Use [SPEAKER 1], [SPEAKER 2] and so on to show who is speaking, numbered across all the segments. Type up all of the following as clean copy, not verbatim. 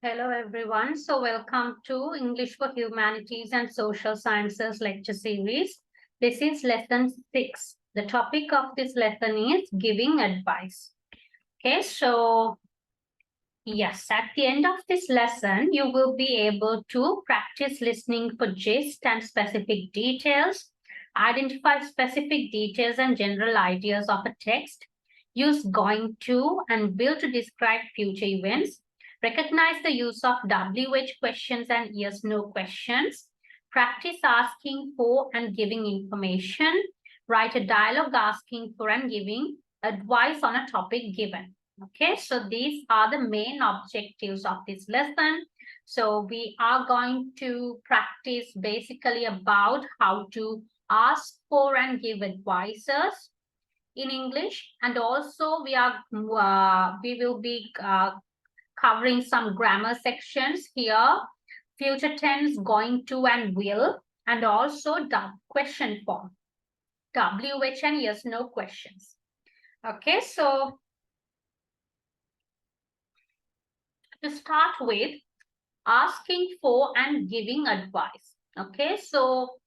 [SPEAKER 1] Hello everyone. So welcome to English for Humanities and Social Sciences lecture series. This is lesson 6. The topic of this lesson is giving advice. Okay, so yes, at the end of this lesson, you will be able to practice listening for gist and specific details, identify specific details and general ideas of a text, use going to and will to describe future events, recognize the use of WH questions and yes no questions, practice asking for and giving information, write a dialogue asking for and giving advice on a topic given. Okay, so these are the main objectives of this lesson. So we are going to practice basically about how to ask for and give advices in English, and also we will be covering some grammar sections here, future tense, going to and will, and also question form, WH and yes no questions. Okay, so to start with, asking for and giving advice. Okay, so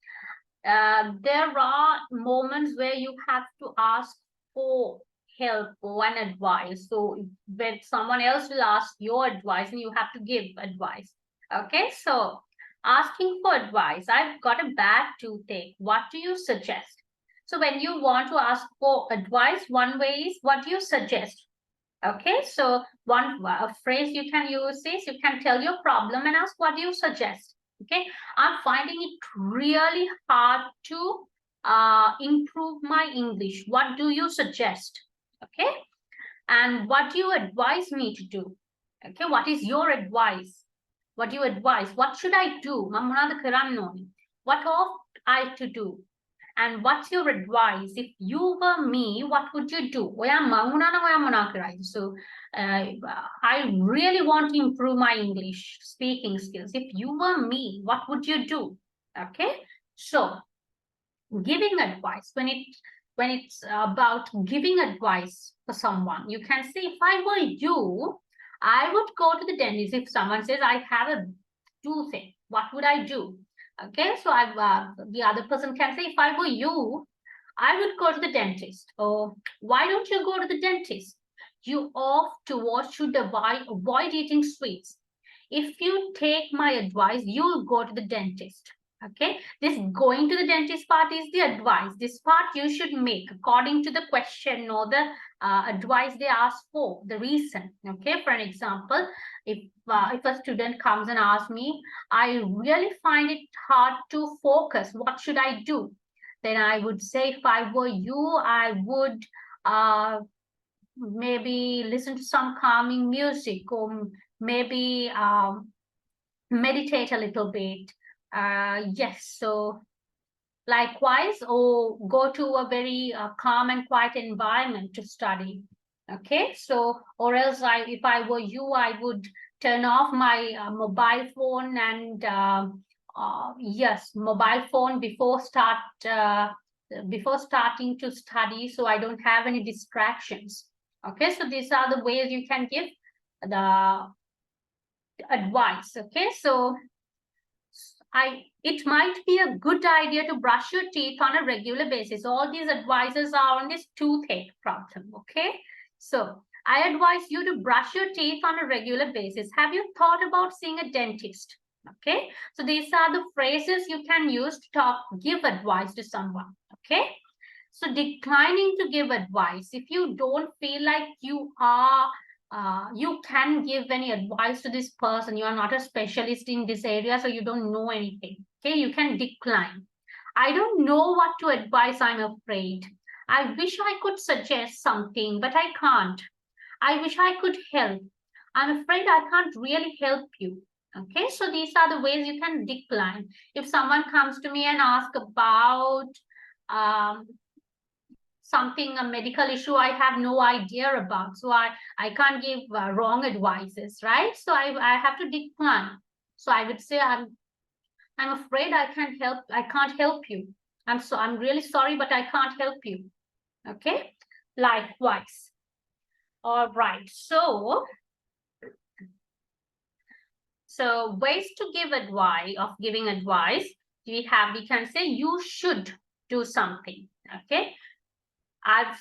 [SPEAKER 1] there are moments where you have to ask for help or an advice. So when someone else will ask your advice and you have to give advice. Okay, so asking for advice. I've got a bad toothache. What do you suggest? So when you want to ask for advice, one way is what do you suggest? Okay, so one phrase you can use is you can tell your problem and ask what do you suggest. Okay, I'm finding it really hard to improve my English. What do you suggest? Okay, and what do you advise me to do? Okay, what is your advice? What do you advise? What should I do? What ought I to do? And what's your advice? If you were me, what would you do? So I really want to improve my English speaking skills. If you were me, what would you do? Okay. So giving advice, when it's about giving advice for someone, you can say, if I were you, I would go to the dentist. If someone says I have a toothache, what would I do? Okay, so the other person can say, if I were you, I would go to the dentist. Or why don't you go to the dentist? You ought to or should avoid eating sweets. If you take my advice, you'll go to the dentist. Okay, this going to the dentist part is the advice. This part you should make according to the question or the advice they ask for, the reason. Okay, for an example, if a student comes and asks me, I really find it hard to focus, what should I do? Then I would say, if I were you, I would maybe listen to some calming music, or maybe meditate a little bit. Yes, so likewise, or go to a very calm and quiet environment to study. Okay, so or else if I were you, I would turn off my mobile phone and yes, mobile phone before starting to study, so I don't have any distractions. Okay, so these are the ways you can give the advice. Okay, so it might be a good idea to brush your teeth on a regular basis. All these advices are on this toothache problem. Okay, so I advise you to brush your teeth on a regular basis. Have you thought about seeing a dentist? Okay, so these are the phrases you can use to give advice to someone. Okay, so declining to give advice, if you don't feel like you can give any advice to this person, you are not a specialist in this area, so you don't know anything. Okay, you can decline. I don't know what to advise, I'm afraid. I wish I could suggest something, but I can't. I wish I could help. I'm afraid I can't really help you. Okay, so these are the ways you can decline. If someone comes to me and asks about um, something, a medical issue I have no idea about, so I can't give wrong advices, right? So I have to decline. So I would say, I'm afraid I can't help you. I'm really sorry, but I can't help you. Okay, likewise. All right, so So ways to give advice, of giving advice, we can say you should do something. Okay.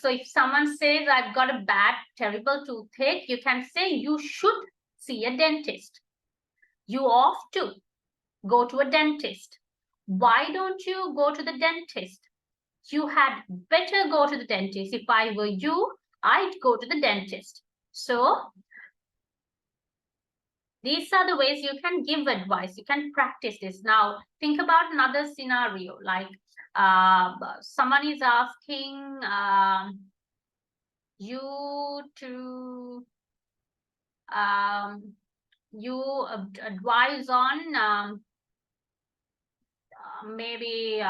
[SPEAKER 1] So if someone says I've got a bad, terrible toothache, you can say you should see a dentist. You ought to go to a dentist. Why don't you go to the dentist? You had better go to the dentist. If I were you, I'd go to the dentist. So these are the ways you can give advice. You can practice this. Now, think about another scenario, like someone is asking you to advise on maybe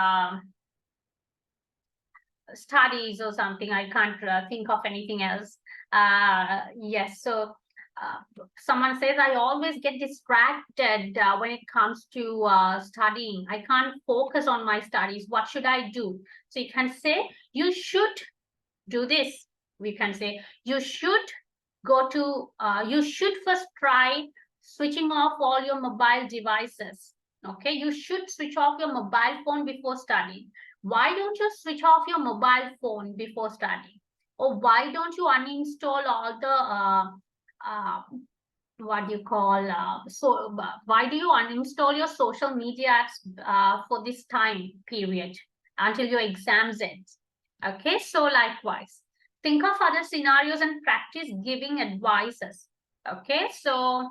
[SPEAKER 1] studies or something. I can't think of anything else. Yes, so someone says, I always get distracted when it comes to studying. I can't focus on my studies. What should I do? So you can say, you should do this. We can say, you should you should first try switching off all your mobile devices. Okay, you should switch off your mobile phone before studying. Why don't you switch off your mobile phone before studying? Or why don't you uninstall all the uh, what do you call why do you uninstall your social media apps for this time period until your exams end? Okay, so likewise, think of other scenarios and practice giving advices. Okay, so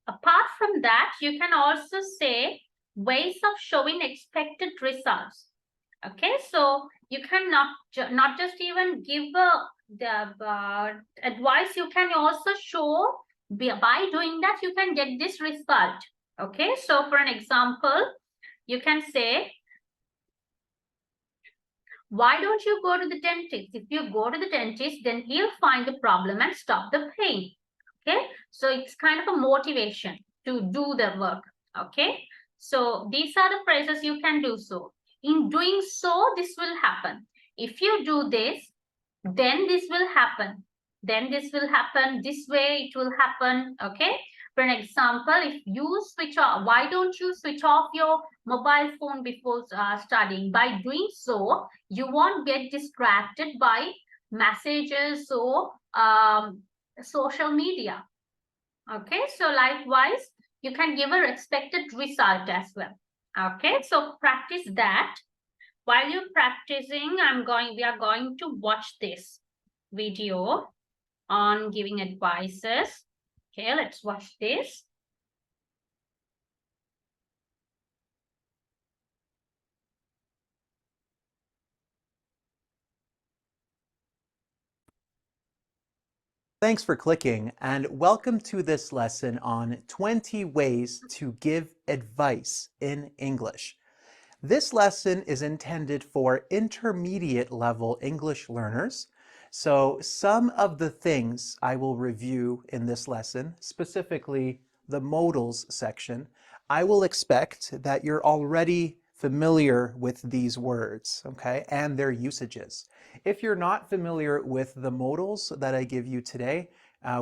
[SPEAKER 1] apart from that, you can also say ways of showing expected results. Okay, so you can not just even give the advice, you can also show by doing that you can get this result. Okay, so for an example, you can say, why don't you go to the dentist? If you go to the dentist, then he'll find the problem and stop the pain. Okay, so it's kind of a motivation to do the work. Okay, so these are the phrases you can do. So in doing so, this will happen. If you do this, then this will happen. Then this will happen. This way it will happen. Okay, for an example, if you switch off, why don't you switch off your mobile phone before studying? By doing so, you won't get distracted by messages or social media. Okay, so likewise, you can give a expected result as well. Okay, so practice that. While you're practicing, we are going to watch this video on giving advices. Okay, let's watch this.
[SPEAKER 2] Thanks for clicking, and welcome to this lesson on 20 ways to give advice in English. This lesson is intended for intermediate level English learners, so some of the things I will review in this lesson, specifically the modals section, I will expect that you're already familiar with these words, okay, and their usages. If you're not familiar with the modals that I give you today,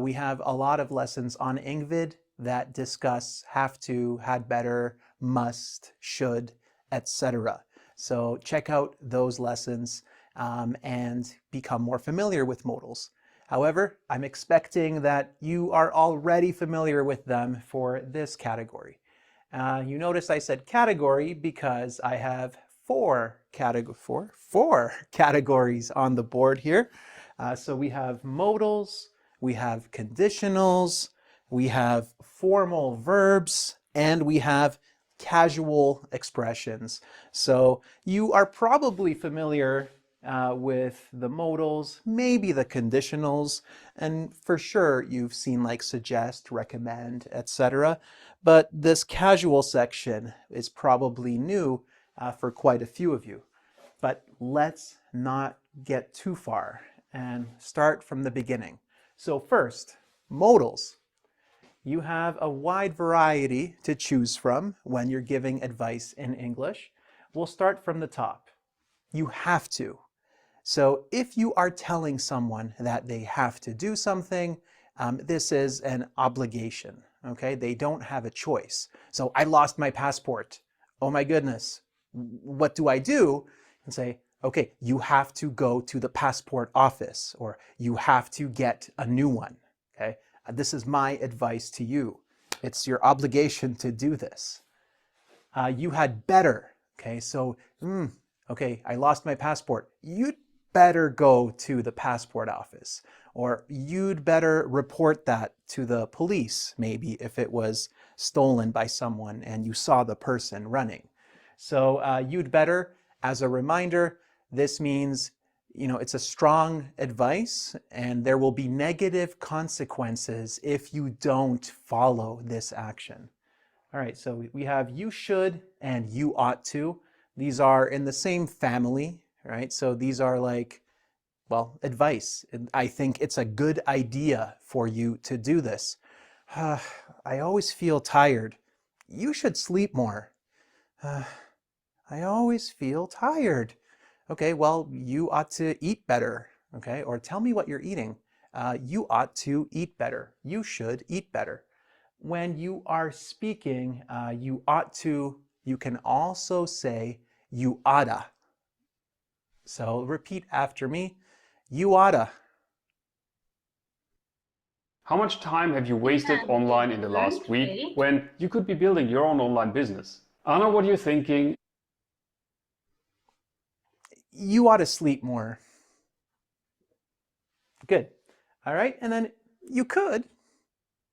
[SPEAKER 2] we have a lot of lessons on Engvid that discuss have to, had better, must, should, etc. So check out those lessons and become more familiar with modals. However, I'm expecting that you are already familiar with them for this category. You notice I said category because I have four categories on the board here. So we have modals, we have conditionals, we have formal verbs, and we have casual expressions. So you are probably familiar with the modals, maybe the conditionals, and for sure you've seen like suggest, recommend, etc. But this casual section is probably new for quite a few of you. But let's not get too far and start from the beginning. So first, modals. You have a wide variety to choose from when you're giving advice in English. We'll start from the top. You have to. So if you are telling someone that they have to do something, this is an obligation, okay? They don't have a choice. So I lost my passport. Oh my goodness, what do I do? And say, okay, you have to go to the passport office, or you have to get a new one, okay? This is my advice to you. It's your obligation to do this. You had better, okay? So, okay, I lost my passport. You'd better go to the passport office, or you'd better report that to the police, maybe if it was stolen by someone and you saw the person running. So you'd better, as a reminder, this means, it's a strong advice and there will be negative consequences if you don't follow this action. All right, so we have you should and you ought to. These are in the same family, right? So these are like, well, advice. I think it's a good idea for you to do this. I always feel tired. You should sleep more. I always feel tired. Okay, well, you ought to eat better. Okay, or tell me what you're eating. You ought to eat better. You should eat better. When you are speaking, you ought to, you can also say you oughta. So repeat after me. You oughta.
[SPEAKER 3] How much time have you wasted
[SPEAKER 1] Yeah,
[SPEAKER 3] online in the
[SPEAKER 1] excellent.
[SPEAKER 3] last week
[SPEAKER 1] Great.
[SPEAKER 3] when you could be building your own online business? I know what you're thinking.
[SPEAKER 2] You ought to sleep more. Good. All right, and then you could.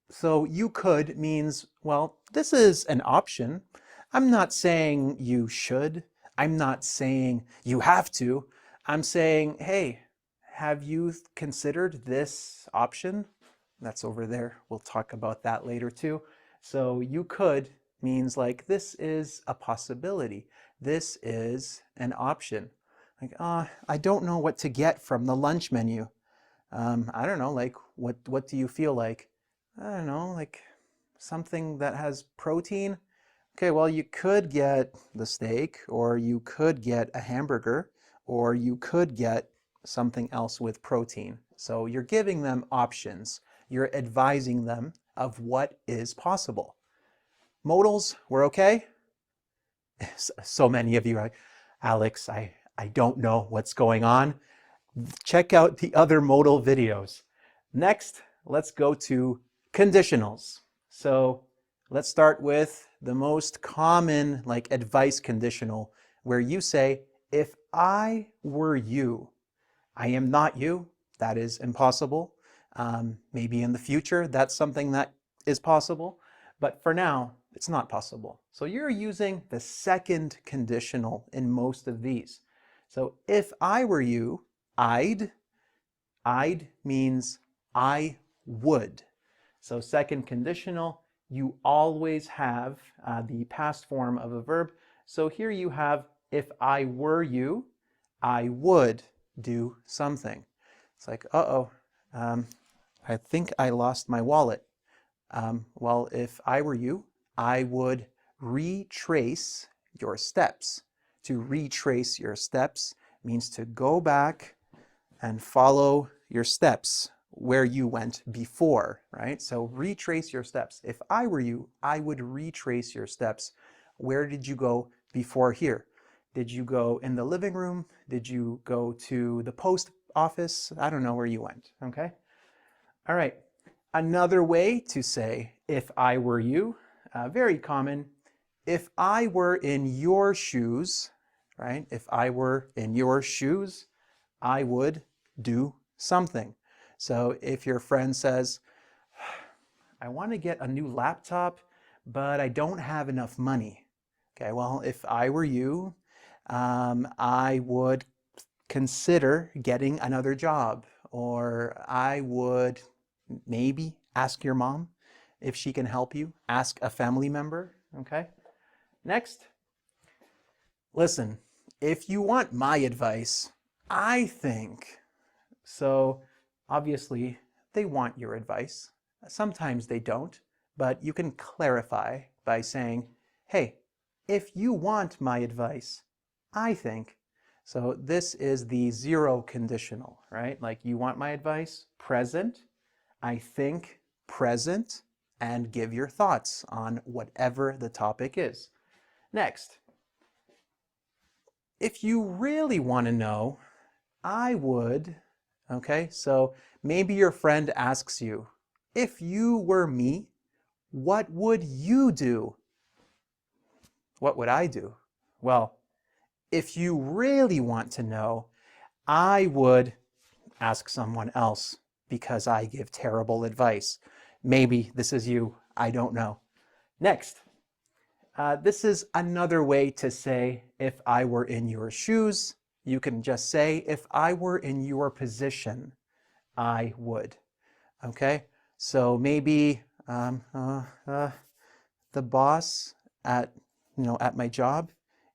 [SPEAKER 2] So you could means, well, this is an option. I'm not saying you should. I'm not saying you have to. I'm saying, hey, have you considered this option? That's over there. We'll talk about that later too. So you could means like this is a possibility. This is an option. Like, I don't know what to get from the lunch menu. I don't know, like what do you feel like? I don't know, like something that has protein. Okay, well, you could get the steak, or you could get a hamburger, or you could get something else with protein. So you're giving them options. You're advising them of what is possible. Modals, we're okay? So many of you are like, Alex, I don't know what's going on. Check out the other modal videos. Next, let's go to conditionals. So let's start with the most common like advice conditional, where you say, if I were you. I am not you. That is impossible. Maybe in the future, that's something that is possible. But for now, it's not possible. So you're using the second conditional in most of these. So if I were you, I'd means I would. So second conditional, you always have the past form of a verb. So here you have, if I were you, I would do something. It's like, I think I lost my wallet. Well, if I were you, I would retrace your steps. To retrace your steps means to go back and follow your steps where you went before, right? So retrace your steps. If I were you, I would retrace your steps. Where did you go before here? Did you go in the living room? Did you go to the post office? I don't know where you went, okay? All right, another way to say, if I were you, very common. If I were in your shoes, right? If I were in your shoes, I would do something. So if your friend says, I want to get a new laptop, but I don't have enough money. Okay, well, if I were you, I would consider getting another job, or I would maybe ask your mom if she can help you, ask a family member, okay? Next, listen, if you want my advice, I think, so obviously they want your advice. Sometimes they don't, but you can clarify by saying, hey, if you want my advice, I think. So this is the zero conditional, right? Like you want my advice? Present, I think, present, and give your thoughts on whatever the topic is. Next, if you really want to know, I would, okay? So maybe your friend asks you, if you were me, what would you do? What would I do? Well, if you really want to know, I would ask someone else because I give terrible advice. Maybe this is you, I don't know. Next, this is another way to say if I were in your shoes. You can just say if I were in your position, I would. Okay, so maybe the boss at at my job,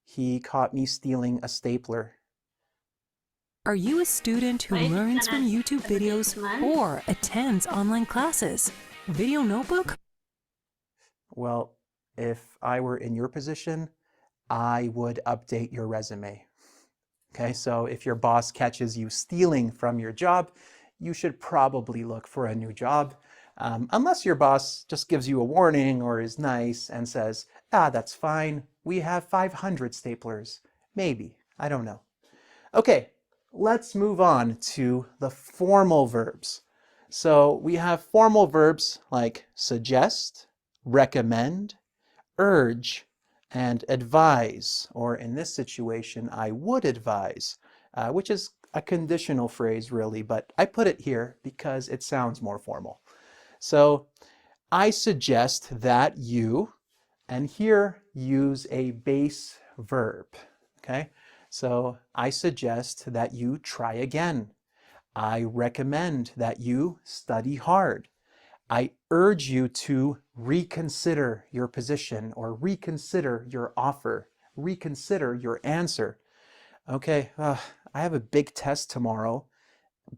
[SPEAKER 2] he caught me stealing a stapler.
[SPEAKER 4] Are you a student who
[SPEAKER 1] Right,
[SPEAKER 4] learns from
[SPEAKER 1] and
[SPEAKER 4] YouTube videos
[SPEAKER 1] advertisement.
[SPEAKER 4] or attends online classes? Video notebook?
[SPEAKER 2] Well, if I were in your position, I would update your resume. Okay, so if your boss catches you stealing from your job, you should probably look for a new job. Unless your boss just gives you a warning or is nice and says, that's fine, we have 500 staplers. Maybe, I don't know. Okay, let's move on to the formal verbs. So we have formal verbs like suggest, recommend, urge, and advise, or in this situation, I would advise, which is a conditional phrase really, but I put it here because it sounds more formal. So I suggest that you, and here use a base verb, okay? So I suggest that you try again. I recommend that you study hard. I urge you to reconsider your position or reconsider your offer, reconsider your answer. Okay, I have a big test tomorrow,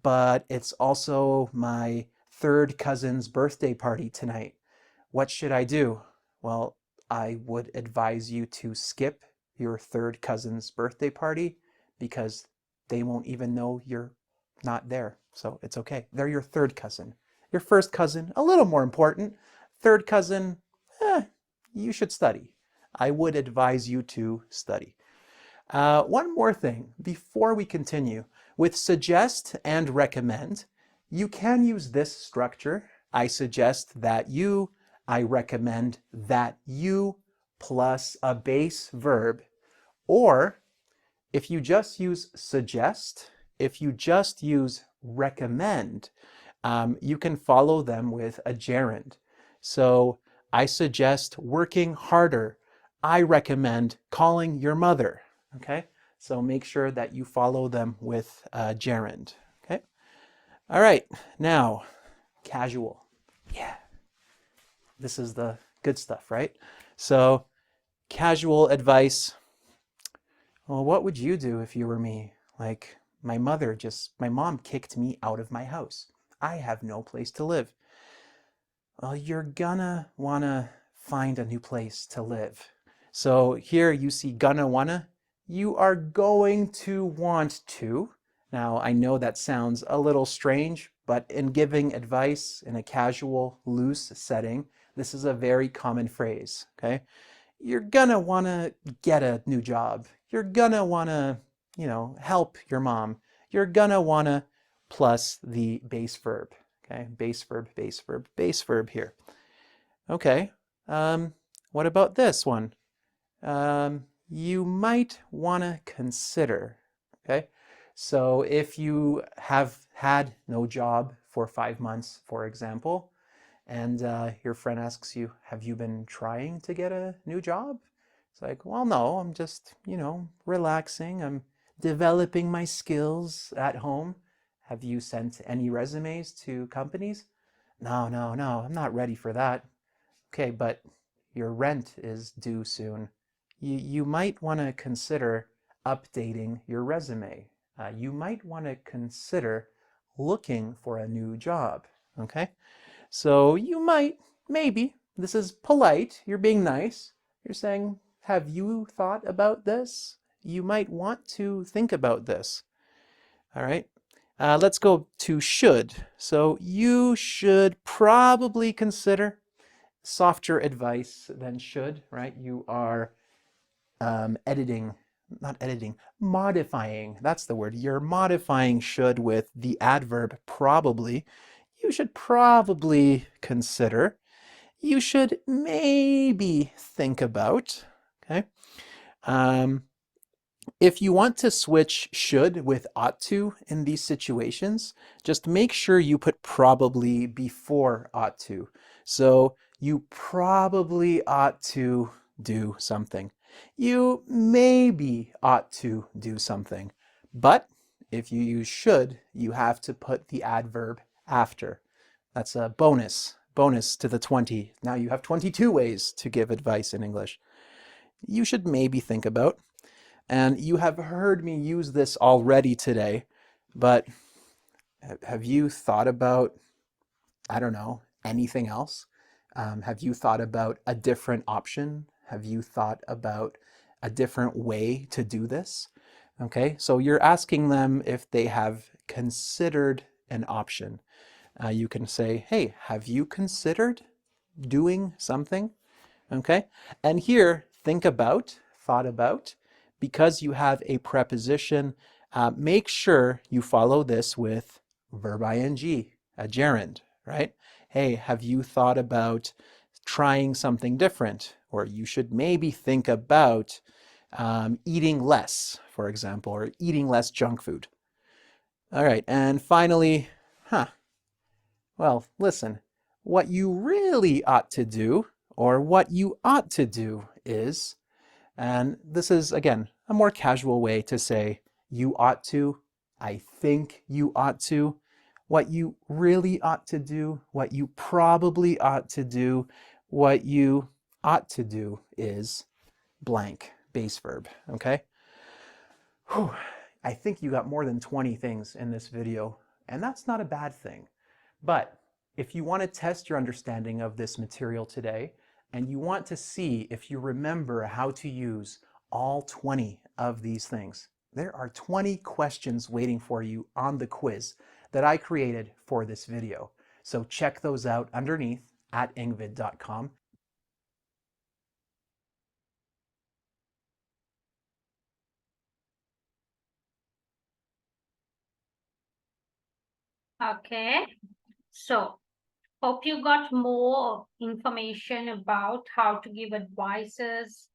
[SPEAKER 2] but it's also my third cousin's birthday party tonight. What should I do? Well, I would advise you to skip your third cousin's birthday party because they won't even know you're not there. So it's okay. They're your third cousin. Your first cousin, a little more important. Third cousin, you should study. I would advise you to study. One more thing before we continue. With suggest and recommend, you can use this structure. I suggest that you, I recommend that you, plus a base verb. Or if you just use suggest, if you just use recommend, you can follow them with a gerund. So I suggest working harder. I recommend calling your mother. Okay, so make sure that you follow them with a gerund. Okay, all right, now casual. Yeah, this is the good stuff, right? So casual advice. Well, what would you do if you were me? Like my mom kicked me out of my house. I have no place to live. Well, you're gonna wanna find a new place to live. So here you see gonna wanna. You are going to want to. Now, I know that sounds a little strange, but in giving advice in a casual, loose setting, this is a very common phrase, okay? You're gonna wanna get a new job. You're gonna wanna, help your mom. You're gonna wanna plus the base verb, okay? Base verb, base verb, base verb here. Okay, what about this one? You might want to consider, okay? So if you have had no job for 5 months, for example, and your friend asks you, have you been trying to get a new job? It's like, well, no, I'm just, relaxing. I'm developing my skills at home. Have you sent any resumes to companies? No, no, no, I'm not ready for that. Okay, but your rent is due soon. You might want to consider updating your resume. You might want to consider looking for a new job. Okay, so you might, maybe, this is polite, you're being nice. You're saying, have you thought about this? you might want to think about this. All right. Let's go to should. So you should probably consider softer advice than should, right? You are modifying. That's the word. You're modifying should with the adverb probably. You should probably consider. You should maybe think about. Okay. If you want to switch should with ought to in these situations, just make sure you put probably before ought to. So you probably ought to do something. You maybe ought to do something. But if you use should, you have to put the adverb after. That's a bonus to the 20. Now you have 22 ways to give advice in English. You should maybe think about. And you have heard me use this already today, but have you thought about, I don't know, anything else? Have you thought about a different option? Have you thought about a different way to do this? Okay, so you're asking them if they have considered an option. You can say, hey, have you considered doing something? Okay, and here, think about, thought about, because you have a preposition, make sure you follow this with verb ing, a gerund, right? Hey, have you thought about trying something different? Or you should maybe think about eating less, for example, or eating less junk food. All right, and finally, well, listen, what you really ought to do, or what you ought to do is, and this is, again, a more casual way to say you ought to, I think you ought to, what you really ought to do, what you probably ought to do, what you ought to do is blank, base verb, okay? Whew. I think you got more than 20 things in this video, and that's not a bad thing. But if you want to test your understanding of this material today, and you want to see if you remember how to use all 20 of these things, there are 20 questions waiting for you on the quiz that I created for this video. So check those out underneath at engvid.com.
[SPEAKER 1] Okay, so hope you got more information about how to give advices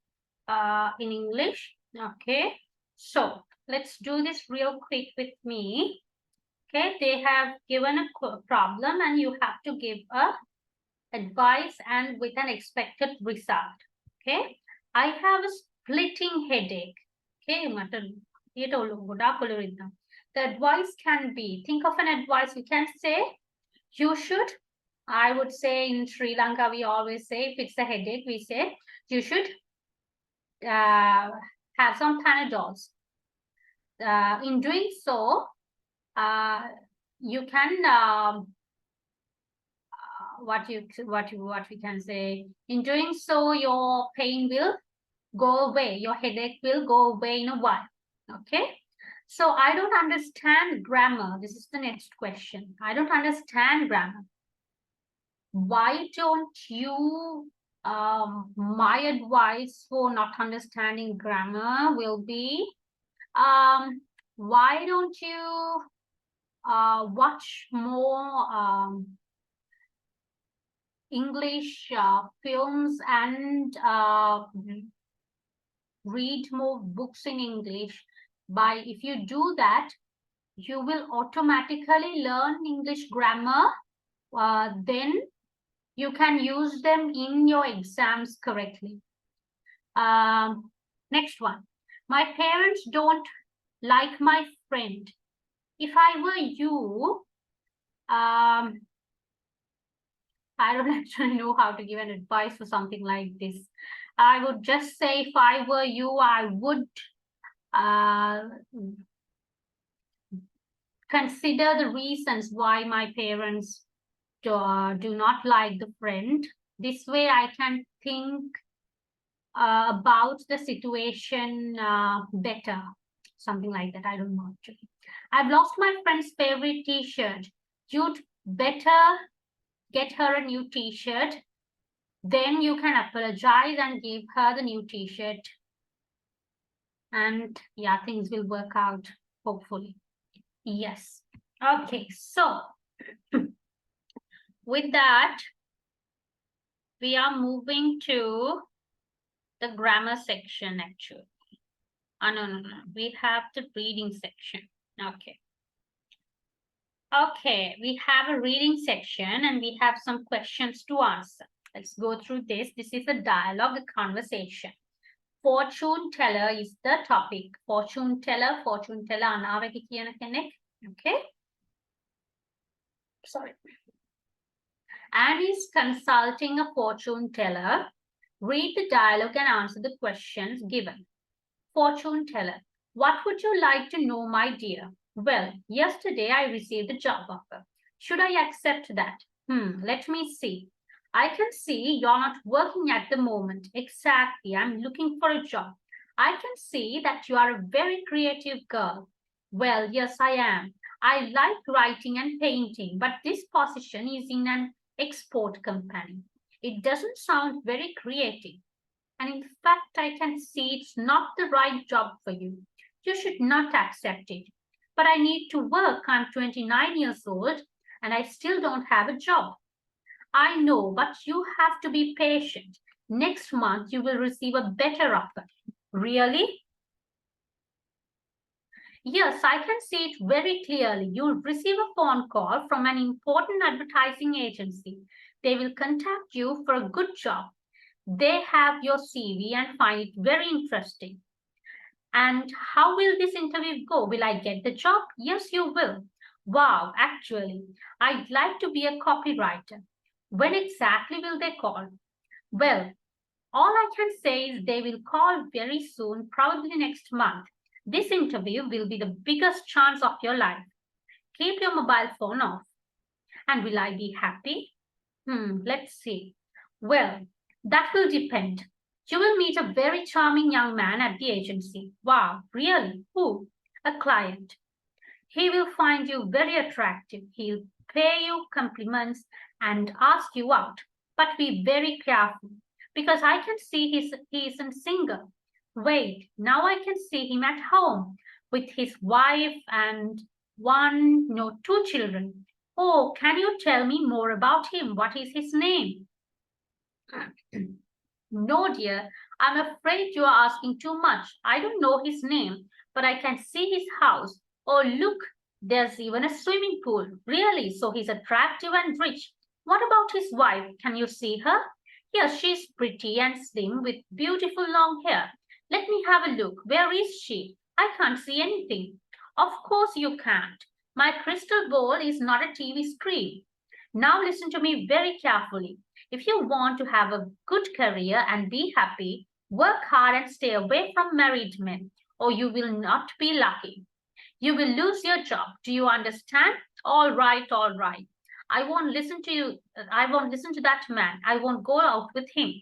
[SPEAKER 1] in English. Okay, so let's do this real quick with me. Okay, they have given a problem and you have to give a advice and with an expected result. Okay, I have a splitting headache. Okay, the advice can be, think of an advice, you can say, you should, I would say in Sri Lanka, we always say, if it's a headache, we say, you should have some Panadols. In doing so, you can, what we can say, in doing so, your pain will go away, your headache will go away in a while. Okay, so I don't understand grammar. This is the next question. I don't understand grammar. Why don't you, my advice for not understanding grammar will be, why don't you watch more English films and read more books in English. If you do that, you will automatically learn English grammar. Then you can use them in your exams correctly. Next one. My parents don't like my friend. If I were you, I don't actually know how to give an advice for something like this. I would just say, if I were you, I would consider the reasons why my parents do not like the friend. This way I can think about the situation better. Something like that. I don't know actually. I've lost my friend's favorite t-shirt. You'd better get her a new t-shirt. Then you can apologize and give her the new t-shirt. And yeah, things will work out, hopefully. Yes. Okay, so with that, we are moving to the grammar section actually. No. We have the reading section. Okay. Okay, we have a reading section and we have some questions to answer. Let's go through this. This is a dialogue, a conversation. Fortune teller is the topic. Fortune teller අනාවැකි කියන කෙනෙක්. Okay. Sorry. And is consulting a fortune teller. Read the dialogue and answer the questions given. Fortune teller. What would you like to know, my dear? Well, yesterday I received a job offer. Should I accept that? Let me see. I can see you're not working at the moment. Exactly. I'm looking for a job. I can see that you are a very creative girl. Well, yes, I am. I like writing and painting, but this position is in an export company. It doesn't sound very creative. And in fact, I can see it's not the right job for you. You should not accept it. But I need to work. I'm 29 years old and I still don't have a job. I know, but you have to be patient. Next month, you will receive a better offer. Really? Yes, I can see it very clearly. You'll receive a phone call from an important advertising agency. They will contact you for a good job. They have your CV and find it very interesting. And how will this interview go? Will I get the job? Yes, you will. Wow, actually, I'd like to be a copywriter. When exactly will they call? Well, all I can say is they will call very soon, probably next month. This interview will be the biggest chance of your life. Keep your mobile phone off. And will I be happy? Let's see. Well, that will depend. You will meet a very charming young man at the agency. Wow, really? Who? A client. He will find you very attractive. He'll pay you compliments and ask you out. But be very careful because I can see he isn't single. Wait, now I can see him at home with his wife and two children. Oh, can you tell me more about him? What is his name? No, dear, I'm afraid you are asking too much. I don't know his name, but I can see his house. Oh, look, there's even a swimming pool. Really? So he's attractive and rich. What about his wife? Can you see her? Yes, she's pretty and slim with beautiful long hair. Let me have a look. Where is she? I can't see anything. Of course you can't. My crystal ball is not a TV screen. Now listen to me very carefully. If you want to have a good career and be happy, work hard and stay away from married men, or you will not be lucky. You will lose your job. Do you understand? All right, all right. I won't listen to you. I won't listen to that man. I won't go out with him.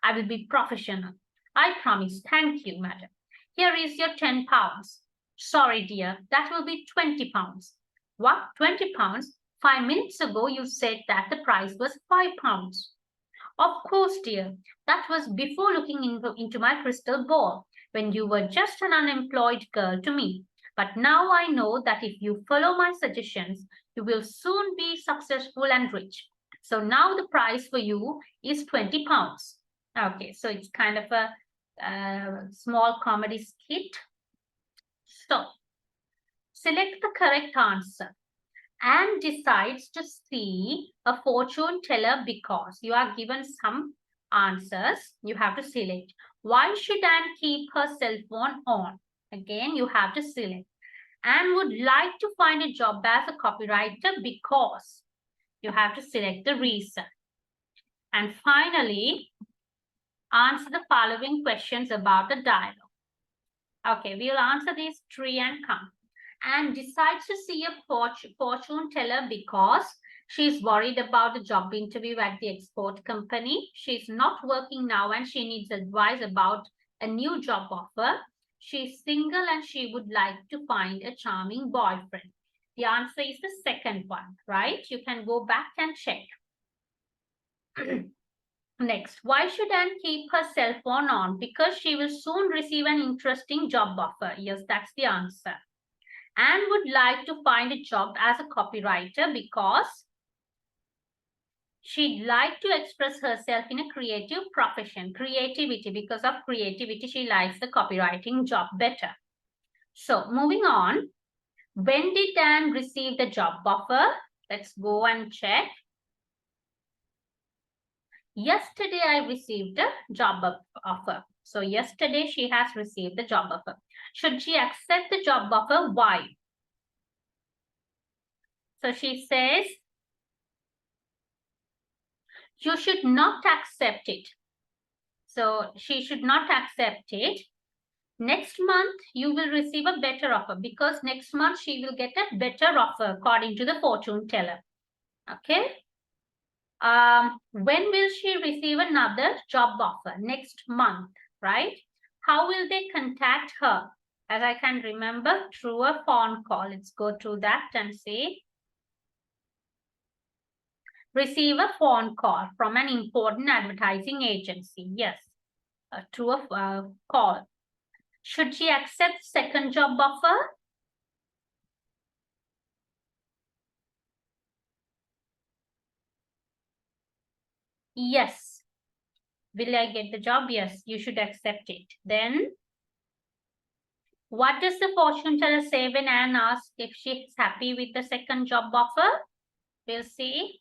[SPEAKER 1] I will be professional. I promise. Thank you, madam. Here is your 10 pounds. Sorry, dear. That will be 20 pounds. What? 20 pounds? 5 minutes ago, you said that the price was 5 pounds. Of course, dear. That was before looking into my crystal ball, when you were just an unemployed girl to me. But now I know that if you follow my suggestions, you will soon be successful and rich. So now the price for you is 20 pounds. Okay, so it's kind of a small comedy skit. So select the correct answer. And decides to see a fortune teller because you are given some answers. You have to select. Why should Anne keep her cell phone on? Again, you have to select. Anne would like to find a job as a copywriter because you have to select the reason. And finally, answer the following questions about the dialogue. Okay, we'll answer these three and come. and decides to see a fortune teller because she's worried about the job interview at the export company. She's not working now and she needs advice about a new job offer. She's single and she would like to find a charming boyfriend. The answer is the second one, right? You can go back and check. Next, why should Anne keep her cell phone on? Because she will soon receive an interesting job offer. Yes, that's the answer. Anne would like to find a job as a copywriter because she'd like to express herself in a creative profession. Creativity, because of creativity, she likes the copywriting job better. So, moving on. When did Anne receive the job offer? Let's go and check. Yesterday, I received a job offer. So, yesterday, she has received the job offer. Should she accept the job offer? Why? So, she says, you should not accept it. So, she should not accept it. Next month, you will receive a better offer because next month she will get a better offer according to the fortune teller. Okay. When will she receive another job offer? Next month, right? How will they contact her? As I can remember, through a phone call. Let's go through that and see. Receive a phone call from an important advertising agency. Yes, through a call. Should she accept second job offer? Yes. Will I get the job? Yes, you should accept it. Then, what does the fortune teller say when Anne asks if she's happy with the second job offer? We'll see.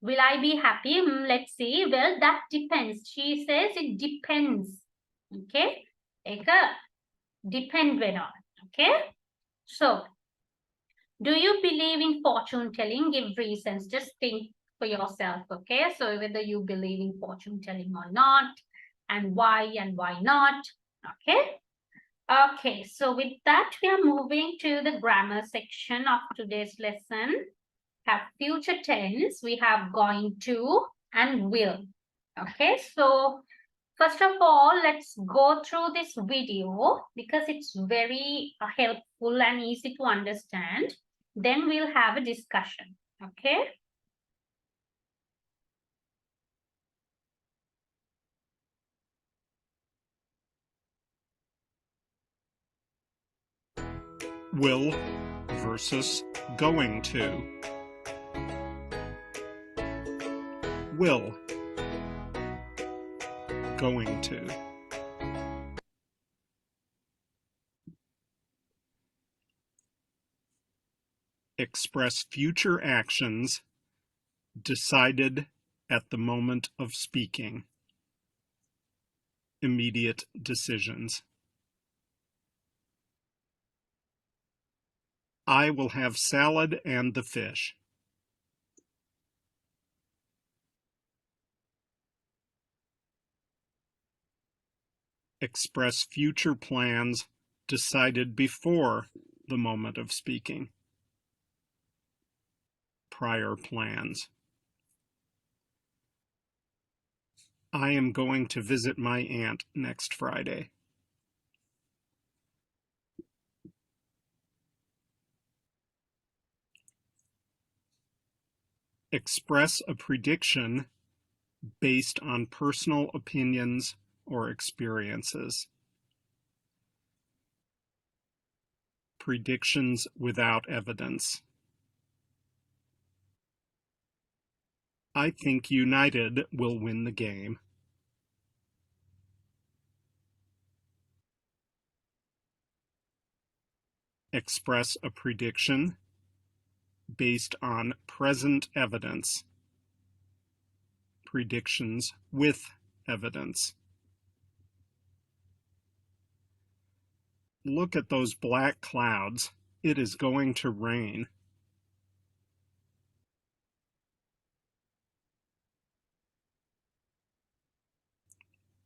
[SPEAKER 1] Will I be happy? Let's see. Well, that depends. She says it depends. Okay. Depend on. Okay. So, do you believe in fortune telling? Give reasons. Just think for yourself. Okay. So, whether you believe in fortune telling or not, and why not. Okay. Okay, so with that, we are moving to the grammar section of today's lesson. Have future tense, we have going to and will. Okay, so first of all, let's go through this video because it's very helpful and easy to understand. Then we'll have a discussion. Okay.
[SPEAKER 5] Will versus going to. Will. Going to. Express future actions decided at the moment of speaking. Immediate decisions. I will have salad and the fish. Express future plans decided before the moment of speaking. Prior plans. I am going to visit my aunt next Friday. Express a prediction based on personal opinions or experiences. Predictions without evidence. I think United will win the game. Express a prediction based on present evidence. Predictions with evidence. Look at those black clouds. It is going to rain.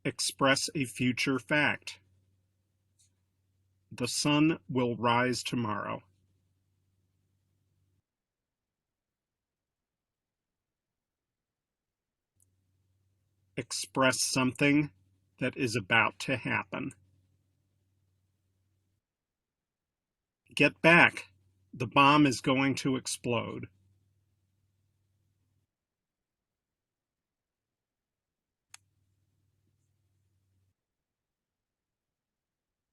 [SPEAKER 5] Express a future fact. The sun will rise tomorrow. Express something that is about to happen. Get back. The bomb is going to explode.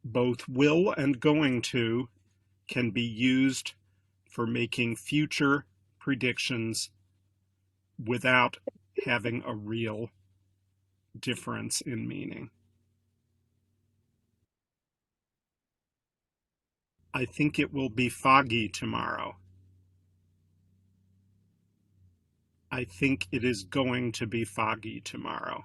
[SPEAKER 5] Both will and going to can be used for making future predictions without having a real difference in meaning. I think it will be foggy tomorrow. I think it is going to be foggy tomorrow.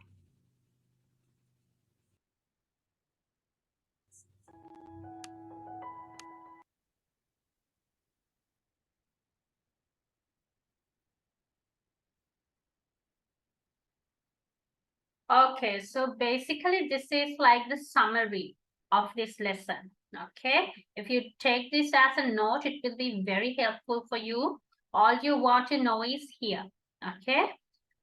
[SPEAKER 1] Okay, so basically this is like the summary of this lesson. Okay, if you take this as a note, it will be very helpful for you. All you want to know is here. Okay,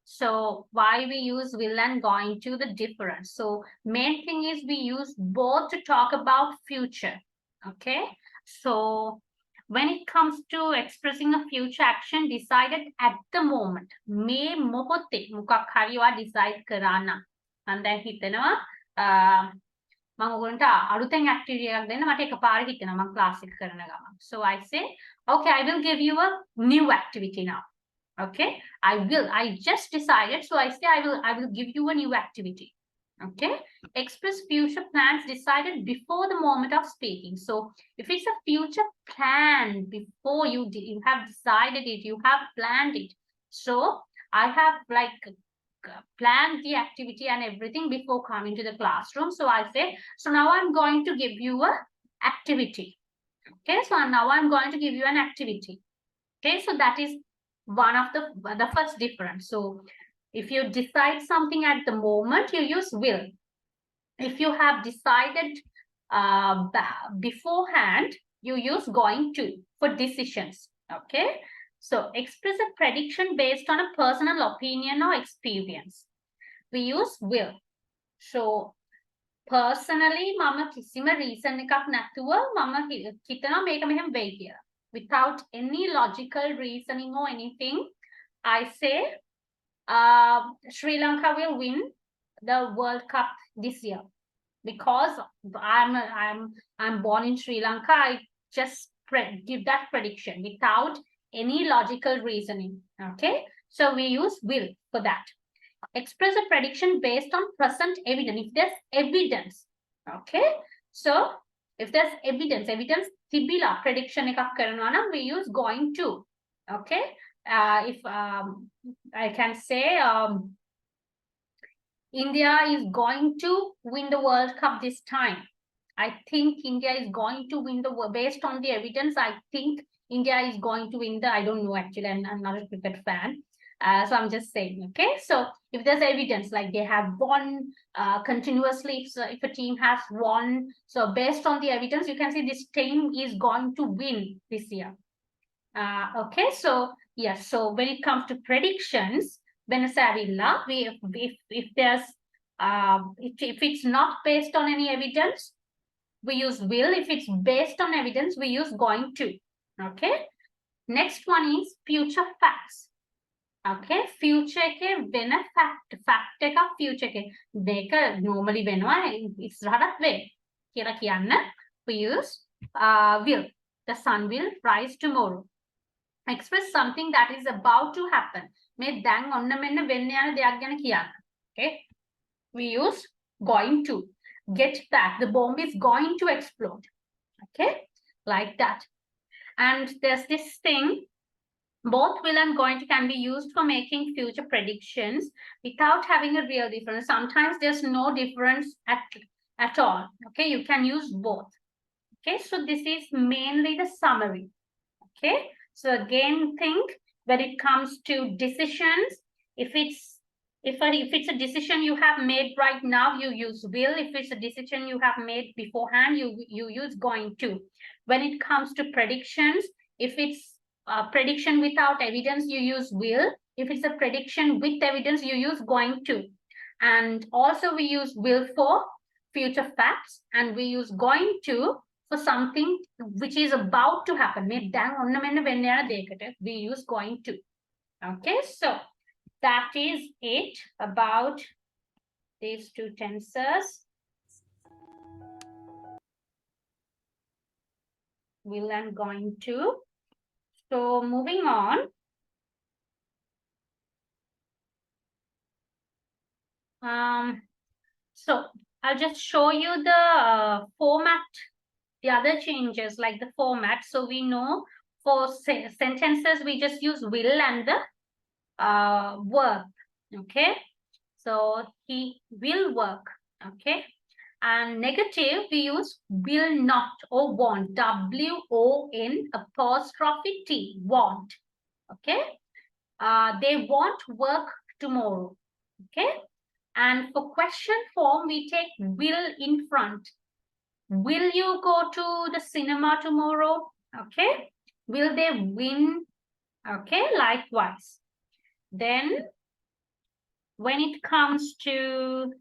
[SPEAKER 1] so why we use will and going to, the difference. So main thing is we use both to talk about future. Okay, so when it comes to expressing a future action decided at the moment, මේ මොහොතේ මොකක් හරි ඔයා decide කරා නම් මම දැන් හිතනවා මම ඔයගොල්ලන්ට අලුතෙන් activity එකක් දෙන්න මට එකපාර හිතෙනවා මම class එක කරන ගමන්. So I say, okay, I will give you a new activity now. Okay, I just decided, so I say I will give you a new activity. Okay, express future plans decided before the moment of speaking. So if it's a future plan before you have decided it, you have planned it. So I have like planned the activity and everything before coming to the classroom. So I say, so now I'm going to give you a activity. Okay, so now I'm going to give you an activity. Okay, so that is one of the first difference. So if you decide something at the moment, you use will. If you have decided beforehand, you use going to for decisions. Okay, so express a prediction based on a personal opinion or experience. We use will. So personally, mama කිසිම reason එකක් නැතුව මම හිතනවා මේක මෙහෙම වෙයි කියලා. Without any logical reasoning or anything, I say Sri Lanka will win the World Cup this year because I'm born in Sri Lanka. I just give that prediction without any logical reasoning. Okay, so we use will for that. Express a prediction based on present evidence. If there's evidence, okay, so if there's evidence තිබිලා prediction එකක් කරනවා නම් we use going to. Okay, if I can say India is going to win the World Cup this time. I think India is going to win based on the evidence. I think India is going to win I don't know actually, I'm not a cricket fan. So I'm just saying, okay? So if there's evidence like they have won continuously, if a team has won, so based on the evidence, you can see this team is going to win this year. Okay, so yes, so when it comes to predictions, if there's if it's not based on any evidence, we use will. If it's based on evidence, we use going to. Okay, next one is future facts. Okay, future එකේ වෙන fact එකක් future එකේ මේක normally වෙනවා ඉස්සරහටත් වෙයි කියලා කියන්න we use will. The sun will rise tomorrow. Express something that is about to happen. මේ දැන් ඔන්න මෙන්න වෙන්න යන දෙයක් ගැන කියන්න. Okay, we use going to. Get back, the bomb is going to explode. Okay, like that. And there's this thing, both will and going to can be used for making future predictions without having a real difference. Sometimes there's no difference at all. Okay, you can use both. Okay, so this is mainly the summary. Okay, so again, think when it comes to decisions, if it's If it's a decision you have made right now, you use will. If it's a decision you have made beforehand, you use going to. When it comes to predictions, if it's a prediction without evidence, you use will. If it's a prediction with evidence, you use going to. And also we use will for future facts, and we use going to for something which is about to happen. We use going to. Okay, so that is it about these two tenses. Will and going to. So moving on. So I'll just show you the format, the other changes like the format. So we know for sentences, we just use will and the verb. Okay. So he will work. Okay. And negative, we use will not or won't. W-O-N apostrophe T, won't. Okay. They won't work tomorrow. Okay. And for question form, we take will in front. Will you go to the cinema tomorrow? Okay. Will they win? Okay. Likewise. Then when it comes to,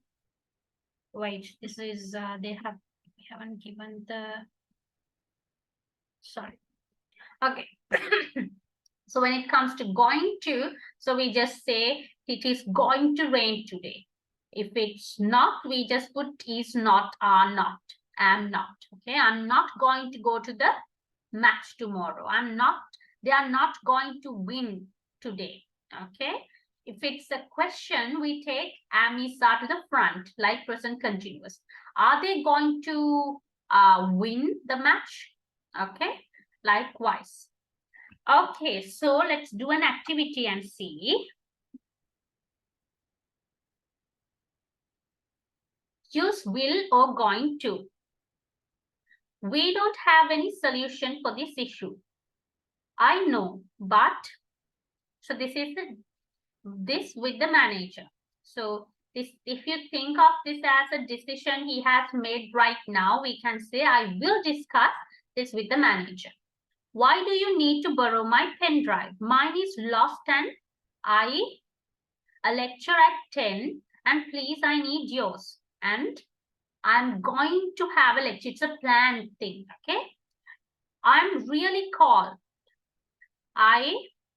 [SPEAKER 1] wait, this is, we haven't given the, sorry. Okay. So when it comes to going to, so we just say it is going to rain today. If it's not, we just put is not, are not, am not. Okay, I'm not going to go to the match tomorrow. They are not going to win today. Okay. If it's a question, we take am, is, are to the front, like present continuous. Are they going to win the match? Okay. Likewise. Okay, so let's do an activity and see. Use will or going to. We don't have any solution for this issue. I know, but, so this is this with the manager. So this, if you think of this as a decision he has made right now, we can say I will discuss this with the manager. Why do you need to borrow my pen drive? Mine is lost and a lecture at 10 and please I need yours. And I'm going to have a lecture. It's a planned thing. Okay. I'm really cold. I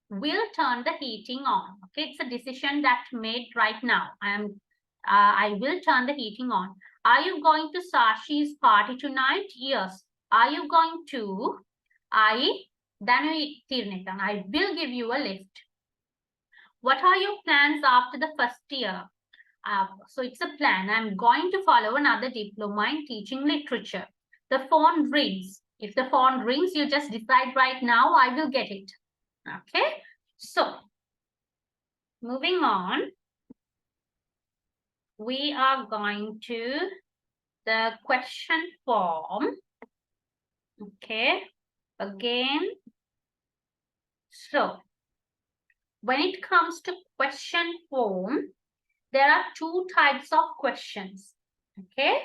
[SPEAKER 1] will turn the heating on. Okay. It's a decision that made right now. I will turn the heating on. Are you going to Sashi's party tonight? Yes. Are you going to? I will give you a lift. What are your plans after the first year? So it's a plan. I'm going to follow another diploma in teaching literature. The phone rings. If the phone rings, you just decide right now, I will get it. Okay. So moving on, we are going to the question form. Okay. Again. So when it comes to question form, there are two types of questions. Okay.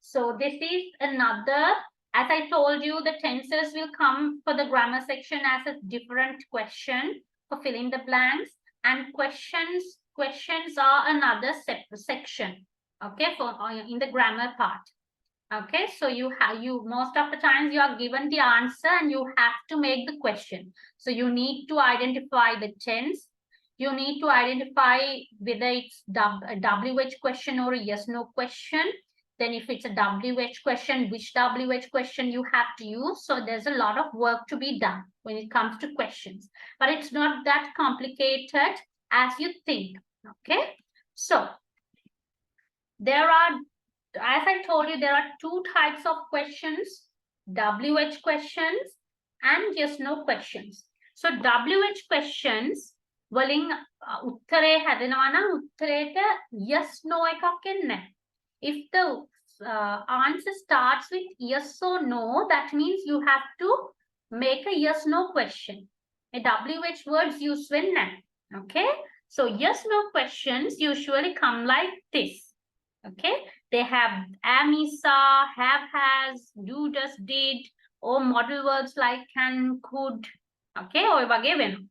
[SPEAKER 1] So this is another, as I told you, the tenses will come for the grammar section as a different question for filling the blanks, and questions are another separate section. Okay, for in the grammar part. Okay, so you most of the times you are given the answer and you have to make the question. So you need to identify the tense. You need to identify whether it's a WH question or a yes no question. Then if it's a WH question, which WH question you have to use. So there's a lot of work to be done when it comes to questions, but it's not that complicated as you think. Okay, so there are, as I told you, there are two types of questions, WH questions and yes no questions. So WH questions වලින් උත්තරේ හැදෙනවා නම් උත්තරේට yes no එකක් එන්නේ. If the answer starts with yes or no, that means you have to make a yes no question. A WH words use වෙන්නේ. Okay, So yes, no questions usually come like this. Okay, they have amisa, have, has, do, does, did, or model verbs like can, could. Okay, or given.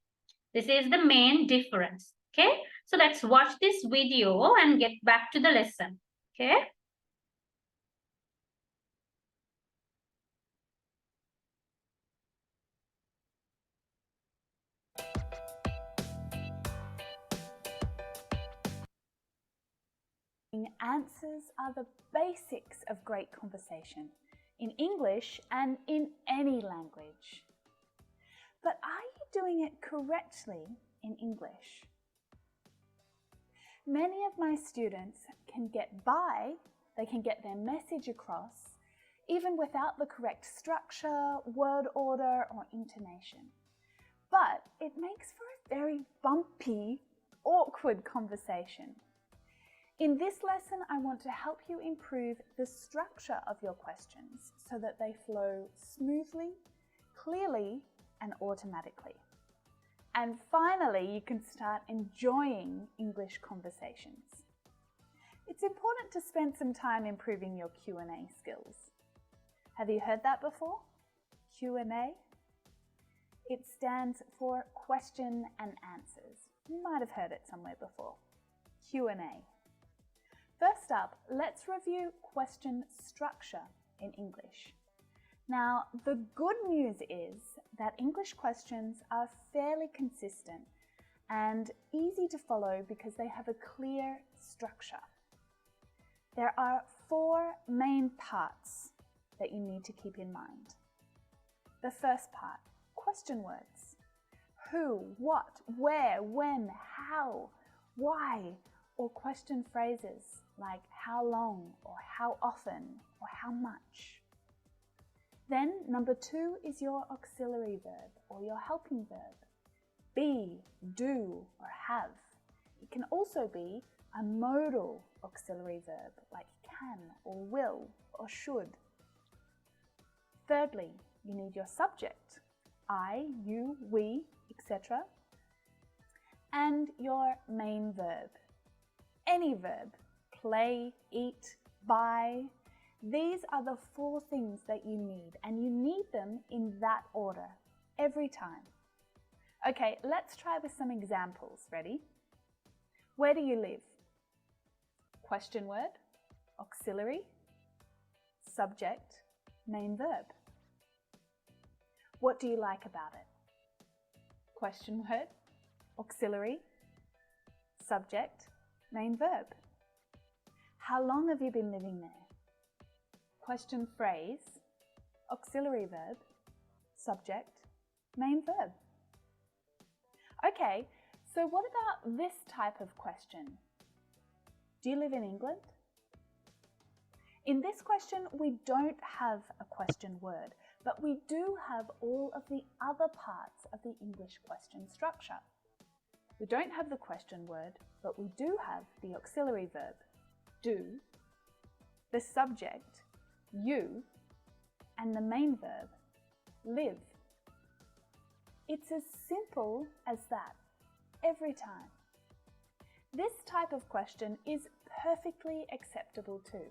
[SPEAKER 1] This is the main difference. Okay, so let's watch this video and get back to the lesson. Okay.
[SPEAKER 6] Answers are the basics of great conversation in English and in any language. But are you doing it correctly in English? Many of my students can get by, they can get their message across, even without the correct structure, word order, or intonation. But it makes for a very bumpy, awkward conversation. In this lesson, I want to help you improve the structure of your questions so that they flow smoothly, clearly, and automatically. And finally, you can start enjoying English conversations. It's important to spend some time improving your Q&A skills. Have you heard that before? Q&A? It stands for question and answers. You might have heard it somewhere before. Q&A. First up, let's review question structure in English. Now, the good news is that English questions are fairly consistent and easy to follow because they have a clear structure. There are 4 main parts that you need to keep in mind. The first part, question words. Who, what, where, when, how, why, or question phrases like how long or how often or how much. Then number 2 is your auxiliary verb or your helping verb. Be, do, or have. It can also be a modal auxiliary verb like can or will or should. Thirdly, you need your subject, I, you, we, etc. and your main verb. Any verb, play, eat, buy. These are the 4 things that you need, and you need them in that order every time. Okay, let's try with some examples. Ready? Where do you live? Question word, auxiliary, subject, main verb. What do you like about it? Question word, auxiliary, subject, main verb. How long have you been living there? Question phrase, auxiliary verb, subject, main verb. Okay, so what about this type of question? Do you live in England? In this question, we don't have a question word, but we do have all of the other parts of the English question structure. We don't have the question word, but we do have the auxiliary verb, do, the subject, you, and the main verb, live. It's as simple as that, every time. This type of question is perfectly acceptable too.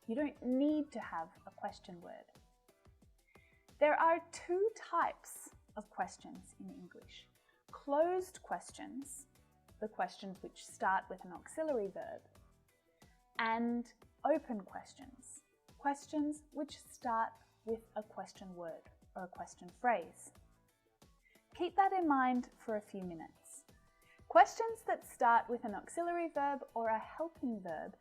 [SPEAKER 6] You don't need to have a question word. There are 2 types of questions in English. Closed questions, the questions which start with an auxiliary verb, and open questions, questions which start with a question word or a question phrase. Keep that in mind for a few minutes. Questions that start with an auxiliary verb or a helping verb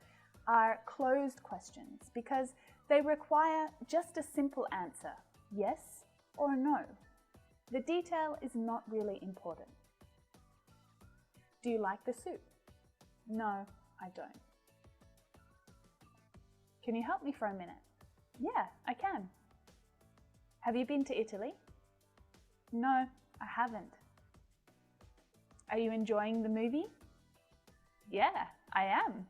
[SPEAKER 6] are closed questions because they require just a simple answer, yes or no. The detail is not really important. Do you like the soup? No, I don't. Can you help me for a minute? Yeah, I can. Have you been to Italy? No, I haven't. Are you enjoying the movie? Yeah, I am.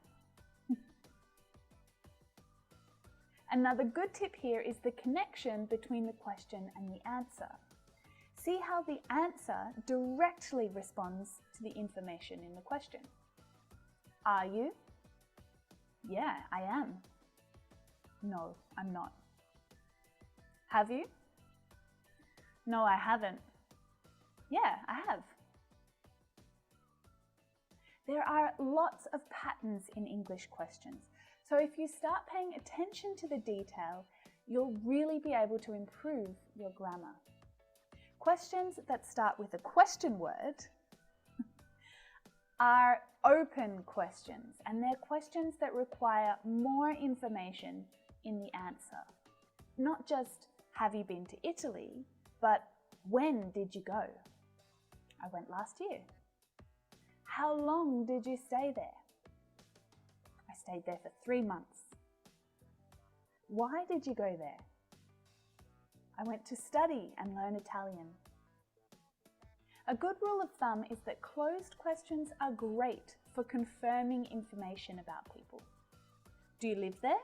[SPEAKER 6] Another good tip here is the connection between the question and the answer. See how the answer directly responds to the information in the question. Are you? Yeah, I am. No, I'm not. Have you? No, I haven't. Yeah, I have. There are lots of patterns in English questions, so if you start paying attention to the detail, you'll really be able to improve your grammar. Questions that start with a question word are open questions, and they're questions that require more information in the answer. Not just, have you been to Italy, but when did you go? I went last year. How long did you stay there? I stayed there for 3 months. Why did you go there? I went to study and learn Italian. A good rule of thumb is that closed questions are great for confirming information about people. Do you live there?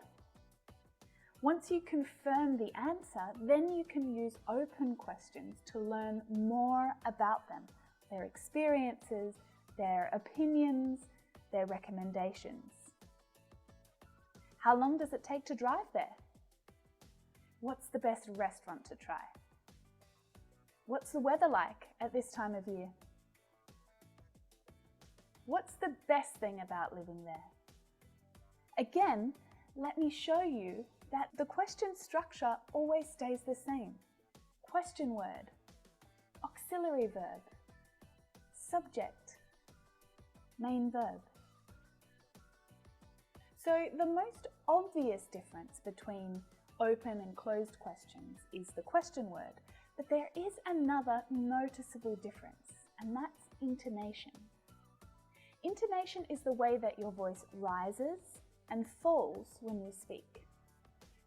[SPEAKER 6] Once you confirm the answer, then you can use open questions to learn more about them, their experiences, their opinions, their recommendations. How long does it take to drive there? What's the best restaurant to try? What's the weather like at this time of year? What's the best thing about living there? Again, let me show you that the question structure always stays the same. Question word, auxiliary verb, subject, main verb. So the most obvious difference between open and closed questions is the question word, but there is another noticeable difference, and that's intonation. Intonation is the way that your voice rises and falls when you speak.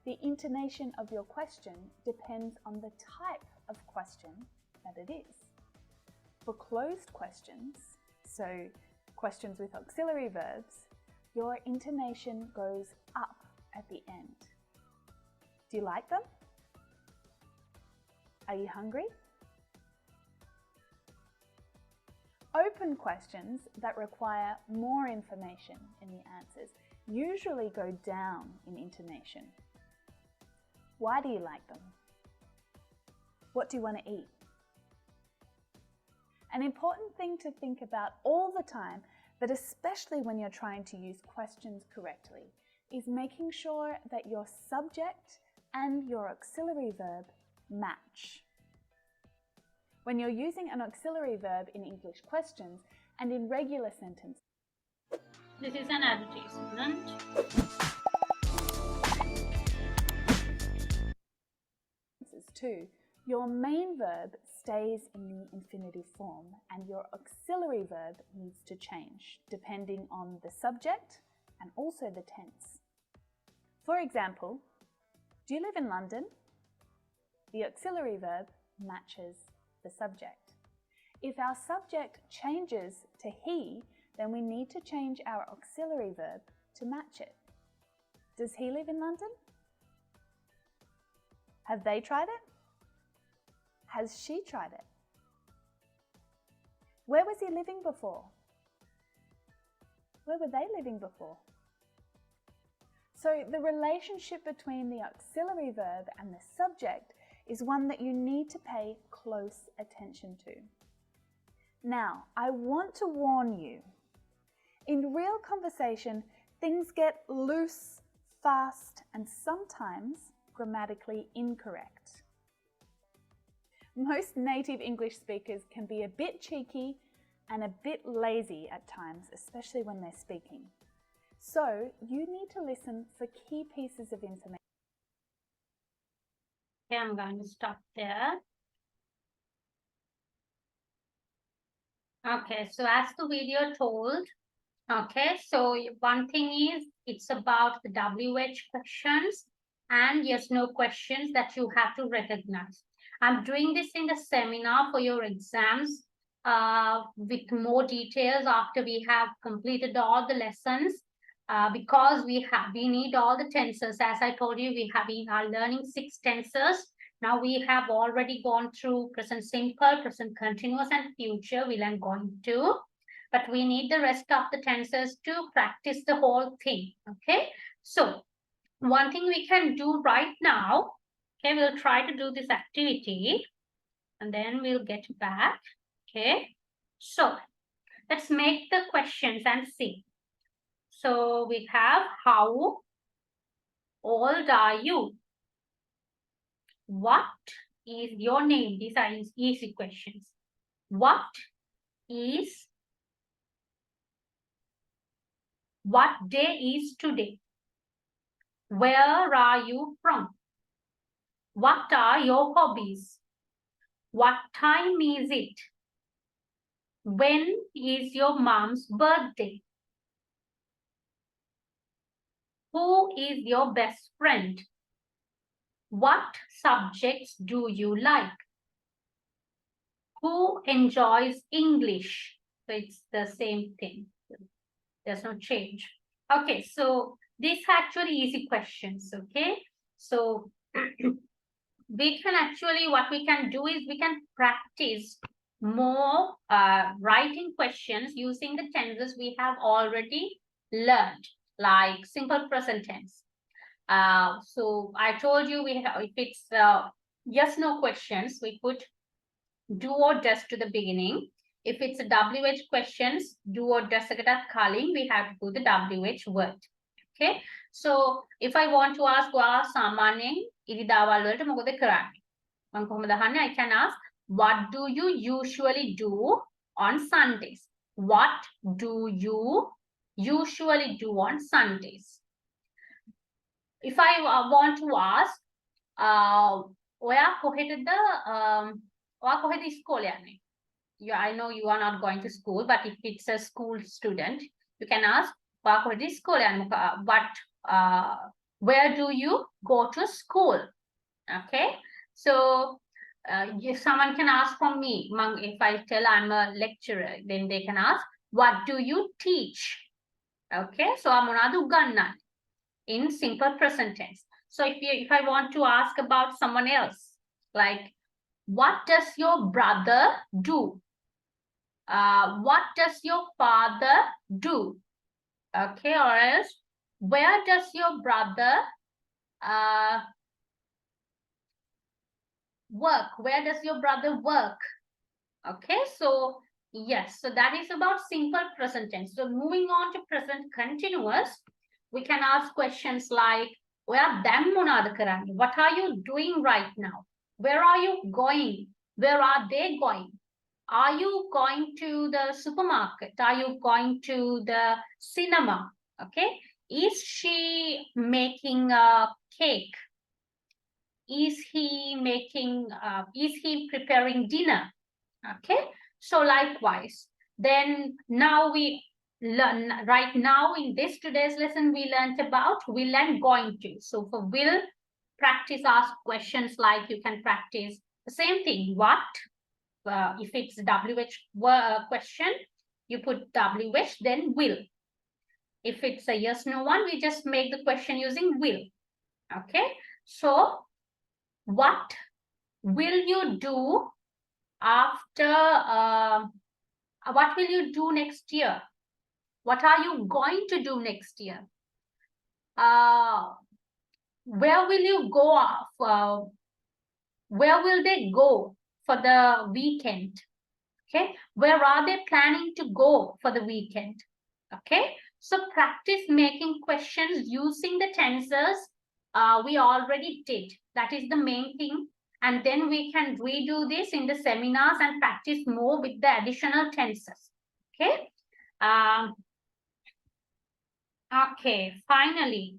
[SPEAKER 6] The intonation of your question depends on the type of question that it is. For closed questions, so questions with auxiliary verbs, your intonation goes up at the end. Do you like them? Are you hungry? Open questions that require more information in the answers usually go down in intonation. Why do you like them? What do you want to eat? An important thing to think about all the time, but especially when you're trying to use questions correctly, is making sure that your subject and your auxiliary verb match. When you're using an auxiliary verb in English questions and in regular sentences,
[SPEAKER 1] This is an advertisement.
[SPEAKER 6] too, your main verb stays in the infinitive form and your auxiliary verb needs to change depending on the subject and also the tense. For example, do you live in London? The auxiliary verb matches the subject. If our subject changes to he, then we need to change our auxiliary verb to match it. Does he live in London? Have they tried it? Has she tried it? Where was he living before? Where were they living before? So the relationship between the auxiliary verb and the subject is one that you need to pay close attention to. Now, I want to warn you, in real conversation, things get loose, fast, and sometimes grammatically incorrect. Most native English speakers can be a bit cheeky and a bit lazy at times, especially when they're speaking. So you need to listen for key pieces of information.
[SPEAKER 1] Okay, I'm going to stop there. Okay, so as the video told, okay, so one thing is it's about the WH questions and yes, no questions that you have to recognize. I'm doing this in the seminar for your exams with more details after we have completed all the lessons because we need all the tenses. As I told you, we are learning 6 tenses Now we have already gone through present simple, present continuous, and future. Will and going to. But we need the rest of the tenses to practice the whole thing. Okay. So one thing we can do right now, okay, we'll try to do this activity and then we'll get back. Okay. So let's make the questions and see. So we have how old are you? What is your name? These are easy questions. What day is today? Where are you from? What are your hobbies? What time is it? When is your mom's birthday? Who is your best friend? What subjects do you like? Who enjoys English? So it's the same thing. There's no change. Okay, so these are actually easy questions, okay? So we can actually, what we can do is we can practice more writing questions using the tenses we have already learned, like simple present tense. So I told you we have, if it's yes, no questions, we put do or does to the beginning. If it's a WH questions, do or does calling, we have to put the WH word. Okay. So if I want to ask සාමාන්‍යයෙන් ඉරිදාවල් වලට මොකද කරන්නේ? මම කොහොමද අහන්නේ? I can ask what do you usually do on Sundays? What do you usually do on Sundays? If I want to ask ඔයා කොහෙටද ඔයා කොහෙද ඉස්කෝලේ යන්නේ? Yeah, I know you are not going to school, but if it's a school student, you can ask where do you go to school? Okay, so if someone can ask from me, if I tell I'm a lecturer, then they can ask, what do you teach? Okay, so I'm uganna in simple present tense. So if I want to ask about someone else, like, what does your brother do? What does your father do? Okay, or else, where does your brother work? Where does your brother work? Okay, so yes, so that is about simple present tense. So moving on to present continuous, we can ask questions like, what are you doing right now? Where are you going? Where are they going? Are you going to the supermarket? Are you going to the cinema? Okay. Is she making a cake? Is he preparing dinner? Okay. So likewise, then now we learn, right now in this today's lesson, we learned about will and going to. So for will, practice ask questions like you can practice the same thing. What? If it's WH question, you put WH, then will. If it's a yes, no one, we just make the question using will. Okay. So what will you do after, what will you do next year? What are you going to do next year? Where will you go? Where will they go for the weekend? Okay, where are they planning to go for the weekend? Okay, so practice making questions using the tenses we already did. That is the main thing. And then we can redo this in the seminars and practice more with the additional tenses. Okay. Okay, finally,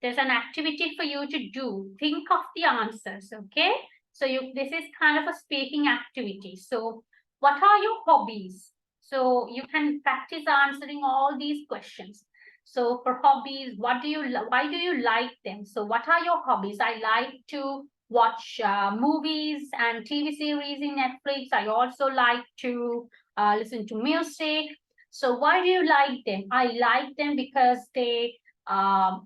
[SPEAKER 1] there's an activity for you to do. Think of the answers. Okay. So this is kind of a speaking activity. So what are your hobbies? So you can practice answering all these questions. So for hobbies, why do you like them? So what are your hobbies? I like to watch movies and TV series in Netflix. I also like to listen to music. So why do you like them? I like them because they help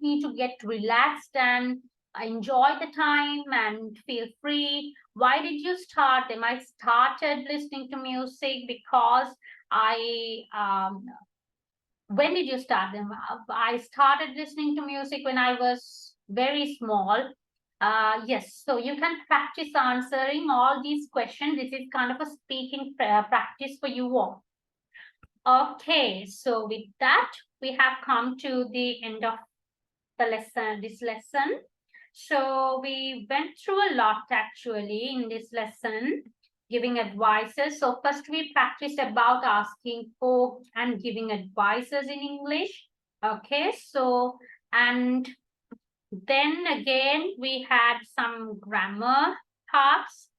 [SPEAKER 1] me to get relaxed and enjoy the time and feel free. Why did you start them? I started listening to music because when did you start them? I started listening to music when I was very small. Yes, so you can practice answering all these questions. This is kind of a speaking practice for you all. Okay, so with that, we have come to the end of the lesson, this lesson. So we went through a lot actually in this lesson, giving advices. So first we practiced about asking for and giving advices in English. Okay, so and then again we had some grammar parts.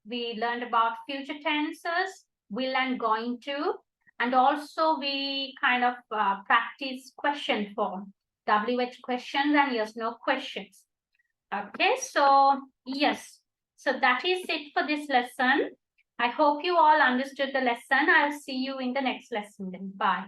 [SPEAKER 1] We learned about future tenses, will and going to, and also we kind of practice question form, WH questions and yes, no questions. Okay, so yes, so that is it for this lesson. I hope you all understood the lesson. I'll see you in the next lesson then. Bye.